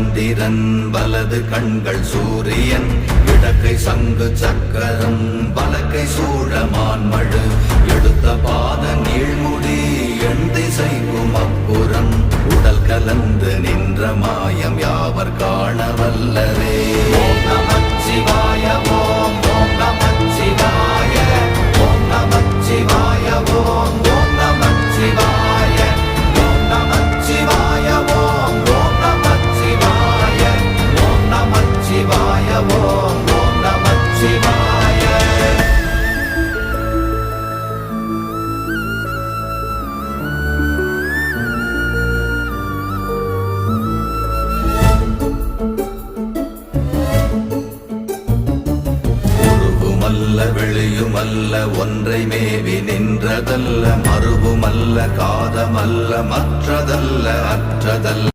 சந்திரன் வலது கண்கள் சூரியன் இடக்கை சங்கு சக்கரம் வலக்கை சூழமான்மழு எடுத்த பாத நீழ்முடி எண் திசைக்கும் அப்புறம் உடல் கலந்து நின்ற மாயம் யாவர் காண வல்லரே. ஓம் நமச்சிவாய ஓம் ஓம் நமச்சிவாய ஓம் நமச்சிவாய ஓம் ஓம் நமச்சிவாய ஓம் நமச்சிவாய ஓம் ஓம் நமச்சிவாய ஓம் நமச்சிவாய ஓம் ஓம் நமச்சிவாய. வெளியுமல்ல ஒன்றை மேவி நின்றதல்ல மறுவுமல்ல காதமல்ல மற்றதல்ல அற்றதல்ல